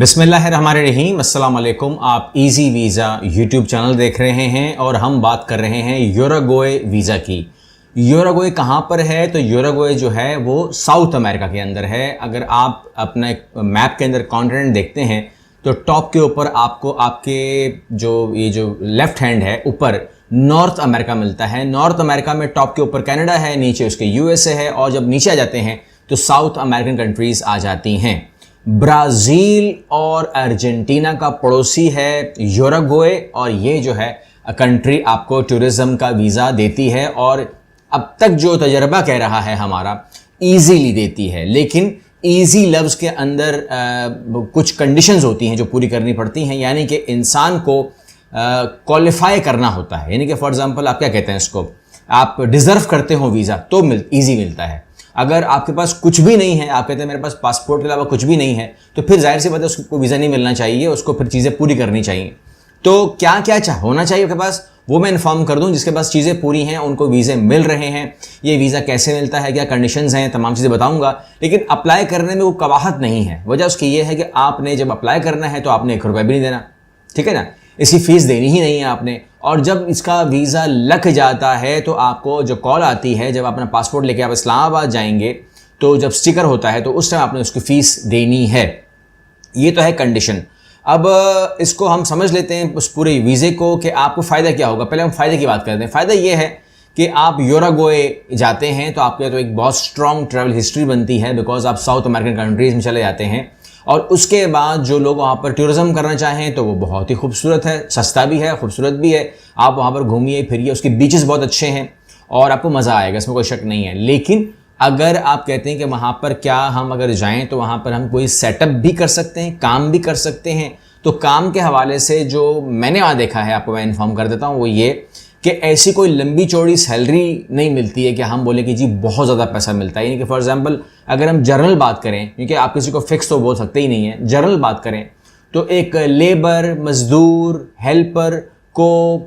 बिस्मिल्लाहिर्रहमानिर्रहीम, अस्सलाम वालेकुम। आप इजी वीज़ा यूट्यूब चैनल देख रहे हैं और हम बात कर रहे हैं यूरुग्वे वीज़ा की। यूरुग्वे कहाँ पर है? तो यूरुग्वे जो है वो साउथ अमेरिका के अंदर है। अगर आप अपना एक मैप के अंदर कॉन्टिनेंट देखते हैं तो टॉप के ऊपर आपको आपके जो लेफ्ट हैंड है ऊपर नॉर्थ अमेरिका मिलता है। नॉर्थ अमेरिका में टॉप के ऊपर कनाडा है, नीचे उसके यूएसए है और जब नीचे आ जाते हैं तो साउथ अमेरिकन कंट्रीज़ आ जाती हैं। ब्राज़ील और अर्जेंटीना का पड़ोसी है यूरुग्वे और ये जो है कंट्री आपको टूरिज़्म का वीज़ा देती है और अब तक जो तजर्बा कह रहा है हमारा ईजीली देती है। लेकिन ईजी लफ्ज़ के अंदर कुछ कंडीशंस होती हैं जो पूरी करनी पड़ती हैं, यानी कि इंसान को क्वालिफाई करना होता है। यानी कि फॉर एग्जांपल आप क्या कहते हैं इसको, आप डिज़र्व करते हो वीज़ा तो ईजी मिलता है। अगर आपके पास कुछ भी नहीं है, आप कहते हैं मेरे पास पासपोर्ट के अलावा कुछ भी नहीं है, तो फिर जाहिर सी बात है उसको वीज़ा नहीं मिलना चाहिए, उसको फिर चीज़ें पूरी करनी चाहिए। तो क्या क्या होना चाहिए आपके पास वो मैं इन्फॉर्म कर दूं। जिसके पास चीज़ें पूरी हैं उनको वीज़े मिल रहे हैं। ये वीज़ा कैसे मिलता है, क्या कंडीशंस हैं, तमाम चीज़ें बताऊंगा। लेकिन अप्लाई करने में वो कवाहत नहीं है। वजह उसकी ये है कि आपने जब अप्लाई करना है तो आपने 1 रुपया भी नहीं देना, ठीक है ना, इसकी फ़ीस देनी ही नहीं है आपने। और जब इसका वीज़ा लग जाता है तो आपको जो कॉल आती है, जब अपना पासपोर्ट लेके आप इस्लामाबाद जाएंगे तो जब स्टिकर होता है तो उस टाइम आपने उसकी फ़ीस देनी है। ये तो है कंडीशन। अब इसको हम समझ लेते हैं उस पूरे वीज़े को कि आपको फ़ायदा क्या होगा। पहले हम फ़ायदे की बात करते हैं। फ़ायदा ये है कि आप यूरुग्वे जाते हैं तो आपके तो एक बहुत स्ट्रॉन्ग ट्रैवल हिस्ट्री बनती है, बिकॉज आप साउथ अमेरिकन कंट्रीज़ में चले जाते हैं। और उसके बाद जो लोग वहाँ पर टूरिज़्म करना चाहें तो वो बहुत ही खूबसूरत है, सस्ता भी है, खूबसूरत भी है। आप वहाँ पर घूमिए फिरिए, उसके बीचेस बहुत अच्छे हैं और आपको मज़ा आएगा, इसमें कोई शक नहीं है। लेकिन अगर आप कहते हैं कि वहाँ पर क्या हम अगर जाएं तो वहाँ पर हम कोई सेटअप भी कर सकते हैं, काम भी कर सकते हैं, तो काम के हवाले से जो मैंने वहाँ देखा है आपको मैं इन्फॉर्म कर देता हूँ वो ये कि ऐसी कोई लंबी चौड़ी सैलरी नहीं मिलती है कि हम बोले कि जी बहुत ज़्यादा पैसा मिलता है। यानी कि फॉर एग्जांपल अगर हम जनरल बात करें, क्योंकि आप किसी को फिक्स तो बोल सकते ही नहीं है, जनरल बात करें तो एक लेबर मज़दूर हेल्पर को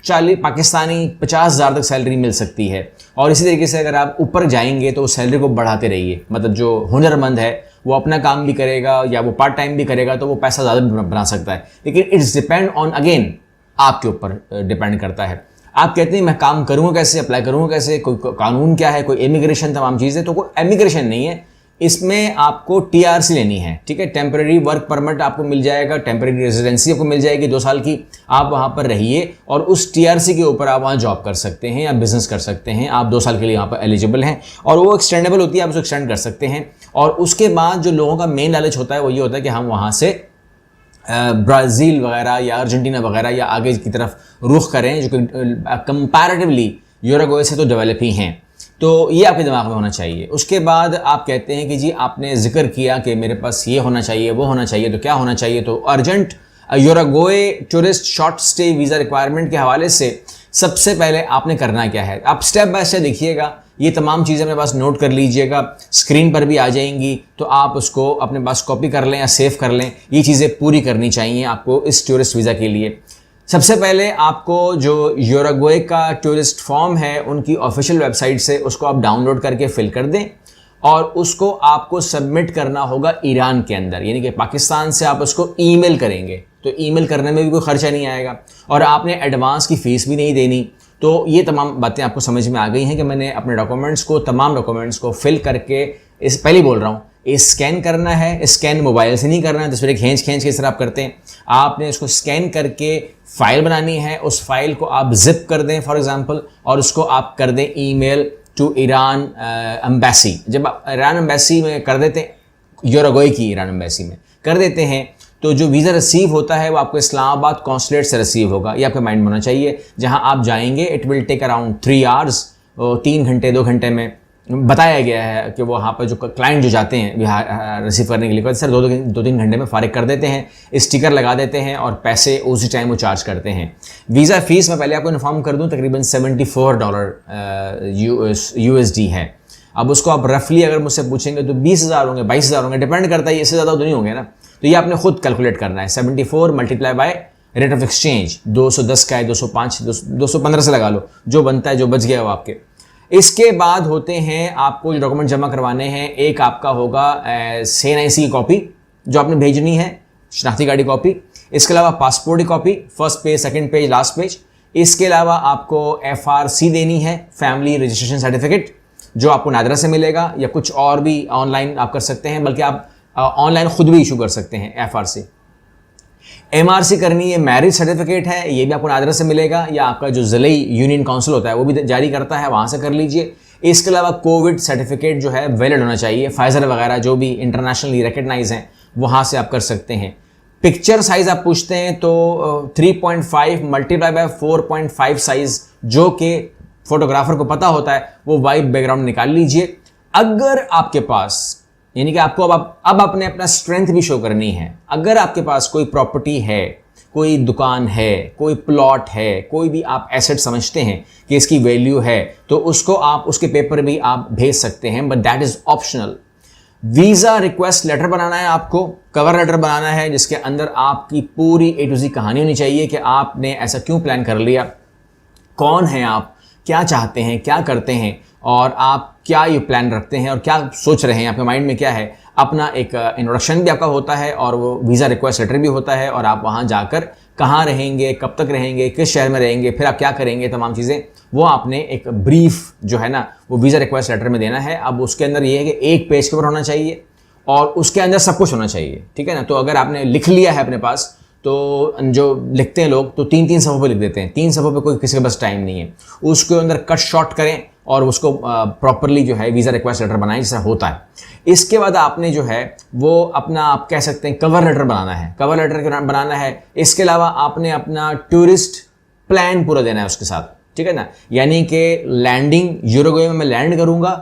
पाकिस्तानी 50,000 तक सैलरी मिल सकती है। और इसी तरीके से अगर आप ऊपर जाएंगे तो उस सैलरी को बढ़ाते रहिए। मतलब जो हुनरमंद है वो अपना काम भी करेगा या वो पार्ट टाइम भी करेगा तो वो पैसा ज़्यादा बना सकता है। लेकिन इट्स डिपेंड ऑन अगेन आपके ऊपर डिपेंड करता है। आप कहते हैं मैं काम करूँगा कैसे, अप्लाई करूँगा कैसे, कोई कानून क्या है, कोई इमिग्रेशन तमाम चीज़ें, तो कोई इमिग्रेशन नहीं है, इसमें आपको टीआरसी लेनी है, ठीक है। टेम्परेरी वर्क परमिट आपको मिल जाएगा, टेम्परेरी रेजिडेंसी आपको मिल जाएगी 2 साल की। आप वहाँ पर रहिए और उस टीआरसी के ऊपर आप वहाँ जॉब कर सकते हैं या बिजनेस कर सकते हैं। आप 2 साल के लिए यहाँ पर एलिजिबल हैं और वो एक्सटेंडेबल होती है, आप उसको एक्सटेंड कर सकते हैं। और उसके बाद जो लोगों का मेन लालच होता है वो ये होता है कि हम वहाँ से ब्राज़ील वगैरह या अर्जेंटीना वगैरह या आगे की तरफ रुख करें, जो कि कंपैरेटिवली यूरुग्वे से तो डेवलप ही हैं। तो ये आपके दिमाग में होना चाहिए। उसके बाद आप कहते हैं कि जी आपने जिक्र किया कि मेरे पास ये होना चाहिए वो होना चाहिए, तो क्या होना चाहिए? तो urgent Uruguay tourist short stay visa requirement के हवाले से सबसे पहले आपने करना क्या है, आप स्टेप बाय स्टेप देखिएगा। ये तमाम चीज़ें अपने पास नोट कर लीजिएगा, स्क्रीन पर भी आ जाएंगी, तो आप उसको अपने पास कॉपी कर लें या सेव कर लें। ये चीज़ें पूरी करनी चाहिए आपको इस टूरिस्ट वीज़ा के लिए। सबसे पहले आपको जो यूरुग्वे का टूरिस्ट फॉर्म है उनकी ऑफिशियल वेबसाइट से उसको आप डाउनलोड करके फिल कर दें और उसको आपको सबमिट करना होगा ईरान के अंदर। यानी कि पाकिस्तान से आप उसको ईमेल करेंगे तो ईमेल करने में भी कोई खर्चा नहीं आएगा और आपने एडवांस की फ़ीस भी नहीं देनी। तो ये तमाम बातें आपको समझ में आ गई हैं कि मैंने अपने तमाम डॉक्यूमेंट्स को फिल करके पहले बोल रहा हूँ, स्कैन करना है। स्कैन मोबाइल से नहीं करना है, तस्वीरें खींच के इस तरह आप करते हैं। आपने इसको स्कैन करके फ़ाइल बनानी है, उस फाइल को आप जिप कर दें फॉर एग्जांपल और उसको आप कर दें ईमेल टू ईरान एम्बेसी। जब आप ईरान एम्बेसी में कर देते हैं, यूरुग्वे की ईरान एम्बेसी में कर देते हैं, तो जो वीज़ा रिसीव होता है वो आपको इस्लामाबाद कॉन्सुलेट से रिसीव होगा। ये आपके माइंड में होना चाहिए। जहाँ आप जाएंगे it will take around 3 hours, 3 घंटे 2 घंटे में बताया गया है कि वो वहाँ पर जो क्लाइंट जो जाते हैं रिसीव करने के लिए सर 2-3 घंटे में फ़ारिग कर देते हैं, स्टिकर लगा देते हैं और पैसे उसी टाइम वो चार्ज करते हैं। वीज़ा फ़ीस मैं पहले आपको इन्फॉर्म कर दूँ तकरीबन $74 USD है। अब उसको आप रफली अगर मुझसे पूछेंगे तो 20,000 होंगे, 22,000 होंगे, डिपेंड करता है, इससे ज़्यादा तो नहीं होंगे ना। तो ये आपने खुद कैलकुलेट करना है। 74 multiply by rate of exchange 210 का है, 205 215 से लगा लो, जो बनता है जो बच गया वो आपके। इसके बाद होते हैं आपको जो डॉक्यूमेंट जमा करवाने हैं, एक आपका होगा SNIC की कॉपी जो आपने भेजनी है, शनाख्ती कार्ड की कॉपी। इसके अलावा पासपोर्ट की copy, first page, second page, last page. इसके अलावा आपको FRC देनी है, फैमिली रजिस्ट्रेशन सर्टिफिकेट, जो आपको नादरा से मिलेगा, या कुछ और भी ऑनलाइन आप कर सकते हैं, बल्कि आप ऑनलाइन खुद भी इशू कर सकते हैं FRC। MRC करनी है, मैरिज सर्टिफिकेट है, ये भी आपको नादरा से मिलेगा, या आपका जो ज़िले यूनियन काउंसिल होता है वो भी जारी करता है, वहाँ से कर लीजिए। इसके अलावा कोविड सर्टिफिकेट जो है वैलिड होना चाहिए, फाइजर वगैरह जो भी इंटरनेशनली रिकग्नाइज हैं वहाँ से आप कर सकते हैं। पिक्चर साइज आप पूछते हैं तो 3.5 मल्टीप्लाई बाय 4.5 साइज, जो कि फोटोग्राफर को पता होता है, वो वाइट बैकग्राउंड निकाल लीजिए। अगर आपके पास, यानी कि आपको अब आपने अपना स्ट्रेंथ भी शो करनी है, अगर आपके पास कोई प्रॉपर्टी है, कोई दुकान है, कोई प्लॉट है, कोई भी आप एसेट समझते हैं कि इसकी वैल्यू है, तो उसको आप, उसके पेपर भी आप भेज सकते हैं, but that is optional. Visa request letter बनाना है, आपको कवर लेटर बनाना है, जिसके अंदर आपकी पूरी A to Z कहानी होनी चाहिए कि आपने ऐसा क्यों प्लान कर लिया, कौन है आप, क्या चाहते हैं, क्या करते हैं, और आप क्या ये प्लान रखते हैं और क्या सोच रहे हैं, आपके माइंड में क्या है। अपना एक इंट्रोडक्शन भी आपका होता है और वो वीज़ा रिक्वेस्ट लेटर भी होता है, और आप वहाँ जाकर कहाँ रहेंगे, कब तक रहेंगे, किस शहर में रहेंगे, फिर आप क्या करेंगे, तमाम चीज़ें वो आपने एक ब्रीफ जो है ना वो वीज़ा रिक्वेस्ट लेटर में देना है। अब उसके अंदर ये है कि एक पेज के ऊपर होना चाहिए और उसके अंदर सब कुछ होना चाहिए, ठीक है ना। तो अगर आपने लिख लिया है अपने पास, तो जो लिखते हैं लोग तो 3-3 सफ़ों पे लिख देते हैं, 3 सफ़ों पे कोई किसी के पास टाइम नहीं है, उसके अंदर कट शॉर्ट करें और उसको प्रॉपरली जो है वीज़ा रिक्वेस्ट लेटर बनाएं जैसा होता है। इसके बाद आपने जो है वो अपना, आप कह सकते हैं, कवर लेटर बनाना है, कवर लेटर बनाना है। इसके अलावा आपने अपना टूरिस्ट प्लान पूरा देना है उसके साथ, ठीक है ना। यानी कि लैंडिंग, यूरुग्वे में मैं लैंड करूँगा,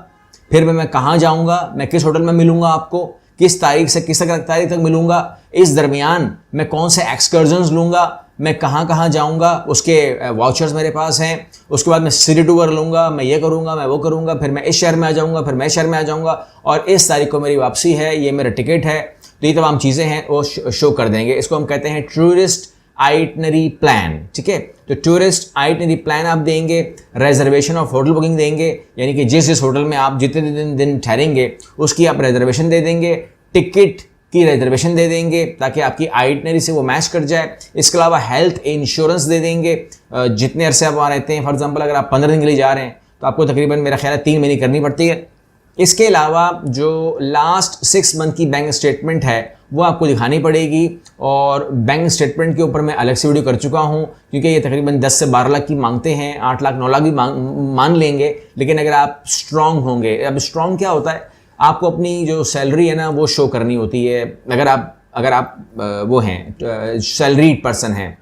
फिर मैं कहाँ जाऊँगा, मैं किस होटल में मिलूँगा आपको, किस तारीख से किस तारीख तक मिलूँगा, इस दरमियान मैं कौन से एक्सकर्जन्स लूँगा, मैं कहाँ कहाँ जाऊँगा, उसके वाउचर्स मेरे पास हैं। उसके बाद मैं सिटी टूर लूँगा, मैं ये करूँगा, मैं वो करूँगा, फिर मैं इस शहर में आ जाऊँगा, फिर मैं इस शहर में आ जाऊँगा, और इस तारीख को मेरी वापसी है, ये मेरा टिकट है। तो ये तमाम चीज़ें हैं वो शो कर देंगे। इसको हम कहते हैं टूरिस्ट आइटनरी प्लान, ठीक है। तो टूरिस्ट आइटनरी प्लान आप देंगे, रिजर्वेशन ऑफ होटल बुकिंग देंगे, यानी कि जिस होटल में आप जितने दिन ठहरेंगे उसकी आप रिजर्वेशन दे देंगे, टिकट की रिजर्वेशन दे देंगे ताकि आपकी आइटनरी से वो मैच कर जाए। इसके अलावा हेल्थ इंश्योरेंस दे देंगे, जितने अरसे आप वहाँ रहते हैं। फॉर एग्जांपल अगर आप 15 दिन के लिए जा रहे हैं तो आपको तकरीबन मेरा ख्याल है 3 महीने करनी पड़ती है। इसके अलावा जो लास्ट 6 मंथ की बैंक स्टेटमेंट है वो आपको दिखानी पड़ेगी, और बैंक स्टेटमेंट के ऊपर मैं अलग से वीडियो कर चुका हूँ, क्योंकि ये तकरीबन 10 से 12 लाख की मांगते हैं, 8 लाख 9 लाख भी मान लेंगे। लेकिन अगर आप स्ट्रॉन्ग होंगे, अब स्ट्रॉन्ग क्या होता है, आपको अपनी जो सैलरी है ना वो शो करनी होती है। अगर आप वो हैं, सैलरीड पर्सन हैं,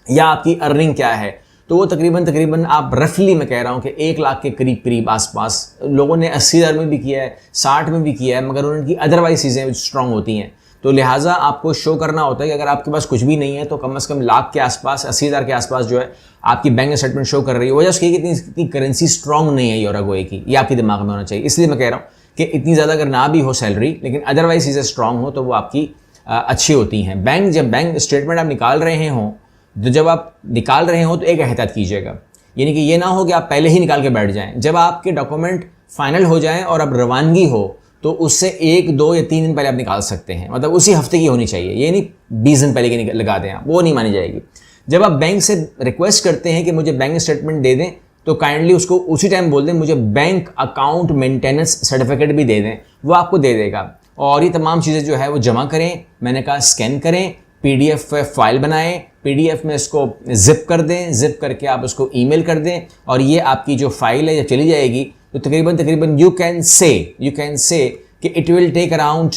या आपकी अर्निंग क्या है, तो वो तकरीबन आप रफली मैं कह रहा हूँ कि 1 लाख के करीब आसपास। लोगों ने 80,000 में भी किया है, 60 में भी किया है, मगर उनकी अदरवाइज चीज़ें स्ट्रॉन्ग होती हैं। तो लिहाजा आपको शो करना होता है कि अगर आपके पास कुछ भी नहीं है तो कम से कम लाख के आसपास, 80,000 के आसपास जो है आपकी बैंक स्टेटमेंट शो कर रही है। वजह उसकी इतनी करेंसी स्ट्रॉन्ग नहीं है यूरुग्वे की, ये आपके दिमाग में होना चाहिए। इसलिए मैं कह रहा हूँ कि इतनी ज़्यादा अगर ना भी हो सैलरी, लेकिन अदरवाइज चीज़ें स्ट्रॉन्ग हो तो वो आपकी अच्छी होती हैं। जब बैंक स्टेटमेंट आप निकाल रहे हों, तो जब आप निकाल रहे हो तो एक एहतियात कीजिएगा, यानी कि ये ना हो कि आप पहले ही निकाल के बैठ जाएं। जब आपके डॉक्यूमेंट फाइनल हो जाएं और अब रवानगी हो तो उससे 1, 2 या 3 दिन पहले आप निकाल सकते हैं, मतलब उसी हफ्ते की होनी चाहिए। ये नहीं 20 दिन पहले की लगा दें आप, वो नहीं मानी जाएगी। जब आप बैंक से रिक्वेस्ट करते हैं कि मुझे बैंक स्टेटमेंट दे दें, तो काइंडली उसको उसी टाइम बोल दें मुझे बैंक अकाउंट मेंटेनेंस सर्टिफिकेट भी दे दें, वो आपको दे देगा। और ये तमाम चीज़ें जो है वो जमा करें, मैंने कहा स्कैन करें, PDF फाइल बनाएं, PDF में इसको जिप कर दें, जिप करके आप उसको ईमेल कर दें, और ये आपकी जो फाइल है जब चली जाएगी तो तकरीबन यू कैन से कि it will take around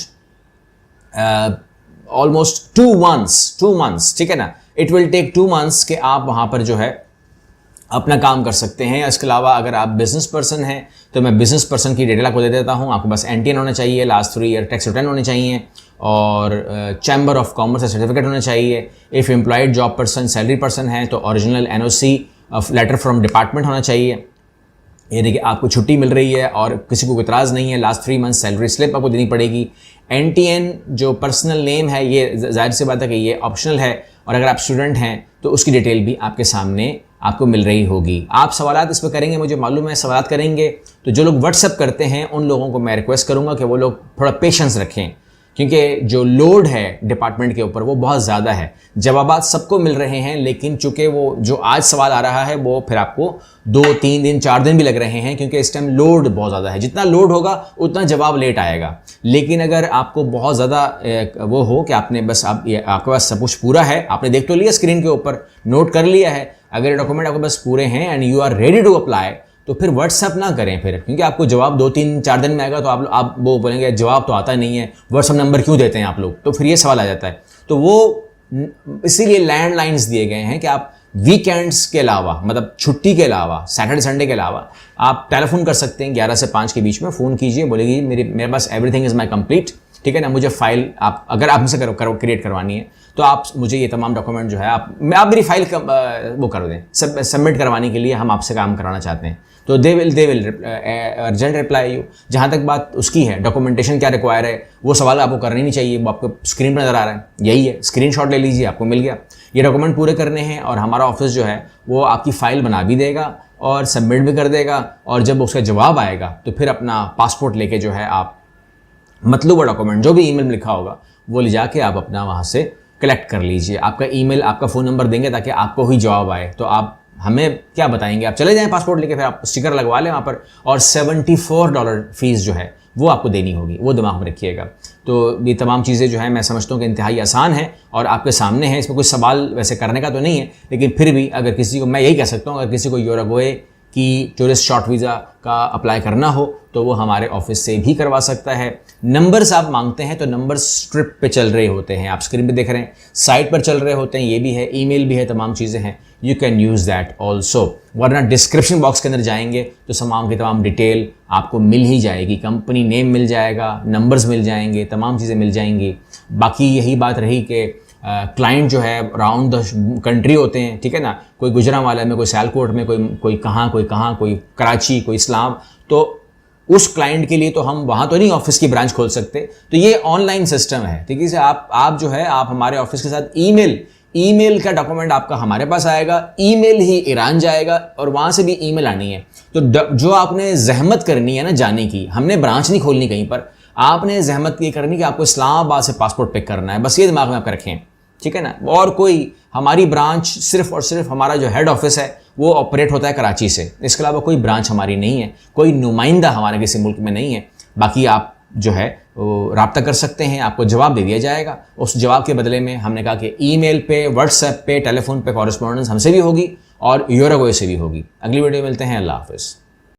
almost 2 months, ठीक है ना। इट विल टेक 2 मंथ्स के आप वहाँ पर जो है अपना काम कर सकते हैं। इसके अलावा अगर आप बिजनेस पर्सन हैं तो मैं बिजनेस पर्सन की डिटेल आपको दे देता हूँ। आपके पास NTN होना चाहिए, लास्ट 3 ईयर टैक्स रिटर्न होने चाहिए, और चैम्बर ऑफ कॉमर्स का सर्टिफिकेट होना चाहिए। If employed job person, salary person है तो original NOC letter from department होना चाहिए, यानी कि आपको छुट्टी मिल रही है और किसी को इतराज़ नहीं है। लास्ट 3 मंथ सैलरी स्लिप आपको देनी पड़ेगी। NTN जो पर्सनल नेम है ये जाहिर सी बात है कि ये ऑप्शनल है, और अगर आप स्टूडेंट हैं तो उसकी डिटेल भी आपके सामने आपको मिल रही होगी। आप सवालात इस पर करेंगे, मुझे मालूम है सवालात करेंगे, तो जो लोग व्हाट्सअप करते हैं उन लोगों को मैं रिक्वेस्ट करूँगा कि वो लोग थोड़ा पेशेंस रखें, क्योंकि जो लोड है डिपार्टमेंट के ऊपर वो बहुत ज़्यादा है। जवाबात सबको मिल रहे हैं, लेकिन चूंकि वो जो आज सवाल आ रहा है वो फिर आपको 2-3 दिन 4 दिन भी लग रहे हैं, क्योंकि इस टाइम लोड बहुत ज़्यादा है। जितना लोड होगा उतना जवाब लेट आएगा। लेकिन अगर आपको बहुत ज़्यादा वो हो कि आपने बस आपके पास सब कुछ पूरा है, आपने देख तो लिया स्क्रीन के ऊपर, नोट कर लिया है, अगर डॉक्यूमेंट आपके पास पूरे हैं and you are ready to apply, तो फिर व्हाट्सएप ना करें फिर, क्योंकि आपको जवाब 2-3-4 दिन में आएगा तो आप वो बोलेंगे जवाब तो आता नहीं है, व्हाट्सएप नंबर क्यों देते हैं आप लोग, तो फिर ये सवाल आ जाता है। तो वो इसीलिए लैंडलाइंस दिए गए हैं कि आप वीकेंड्स के अलावा, मतलब छुट्टी के अलावा, सैटरडे संडे के अलावा आप टेलीफोन कर सकते हैं 11 से 5 के बीच में, फ़ोन कीजिए, बोलेगी मेरे पास एवरीथिंग इज़ माई कंप्लीट, ठीक है ना, मुझे फाइल आप अगर आप मुझसे क्रिएट करवानी है तो आप मुझे ये तमाम डॉक्यूमेंट जो है आप मेरी फाइल वो कर दें, सबमिट करवाने के लिए हम आपसे काम कराना चाहते हैं, तो they will urgent reply you. जहाँ तक बात उसकी है डॉक्यूमेंटेशन क्या रिक्वायर है, वो सवाल आपको करना ही नहीं चाहिए, वो आपको स्क्रीन पर नज़र आ रहा है, यही है, स्क्रीनशॉट ले लीजिए, आपको मिल गया। ये डॉक्यूमेंट पूरे करने हैं और हमारा ऑफिस जो है वो आपकी फ़ाइल बना भी देगा और सबमिट भी कर देगा, और जब उसका जवाब आएगा तो फिर अपना पासपोर्ट लेके जो है आप मतलूबा डॉक्यूमेंट जो भी ईमेल में लिखा होगा वो ले जाके आप अपना वहाँ से कलेक्ट कर लीजिए। आपका ईमेल, आपका फ़ोन नंबर देंगे ताकि आपको ही जवाब आए, तो आप हमें क्या बताएंगे, आप चले जाएं पासपोर्ट लेके, फिर आप स्टिकर लगवा लें वहाँ पर, और $74 फीस जो है वो आपको देनी होगी, वो दिमाग में रखिएगा। तो ये तमाम चीज़ें जो है मैं समझता हूँ कि इंतहाई आसान है और आपके सामने है, इसमें कोई सवाल वैसे करने का तो नहीं है, लेकिन फिर भी अगर किसी को, मैं यही कह सकता हूँ, अगर किसी को यूरुग्वे की टूरिस्ट शॉर्ट वीज़ा का अप्लाई करना हो तो वो हमारे ऑफिस से भी करवा सकता है। नंबर्स आप मांगते हैं तो नंबर स्ट्रिप पे चल रहे होते हैं, आप स्क्रीन पे देख रहे हैं, साइट पर चल रहे होते हैं, ये भी है, ईमेल भी है, तमाम चीज़ें हैं, you can use that also. वरना डिस्क्रिप्शन बॉक्स के अंदर जाएंगे तो तमाम की तमाम डिटेल आपको मिल ही जाएगी, कंपनी नेम मिल जाएगा, नंबर्स मिल जाएंगे, तमाम चीज़ें मिल जाएंगी। बाकी यही बात रही कि क्लाइंट जो है राउंड द कंट्री होते हैं, ठीक है ना, कोई गुजरांवाला में, कोई सियालकोट में, कोई कहाँ, कोई कराची, कोई इस्लाम, तो उस क्लाइंट के लिए तो हम वहाँ तो नहीं ऑफिस की ब्रांच खोल सकते, तो ये ऑनलाइन सिस्टम है, ठीक है। से आप जो है आप हमारे ऑफिस के साथ ईमेल का डॉक्यूमेंट आपका हमारे पास आएगा, ईमेल ही ईरान जाएगा और वहाँ से भी ईमेल आनी है। तो जो आपने जहमत करनी है ना जाने की, हमने ब्रांच नहीं खोलनी कहीं पर, आपने जहमत ये करनी कि आपको इस्लामाबाद से पासपोर्ट पिक करना है, बस ये दिमाग में आप रखें, ठीक है ना। और कोई हमारी ब्रांच सिर्फ और सिर्फ हमारा जो हेड ऑफिस है वो ऑपरेट होता है कराची से, इसके अलावा कोई ब्रांच हमारी नहीं है, कोई नुमाइंदा हमारे किसी मुल्क में नहीं है। बाकी आप जो है वो रब्ता कर सकते हैं, आपको जवाब दे दिया जाएगा। उस जवाब के बदले में हमने कहा कि ईमेल पे, व्हाट्सएप पे, टेलीफोन पे कॉरेस्पॉन्डेंस हमसे भी होगी और यूरुग्वे से भी होगी। अगली वीडियो मिलते हैं, अल्लाह हाफिज़।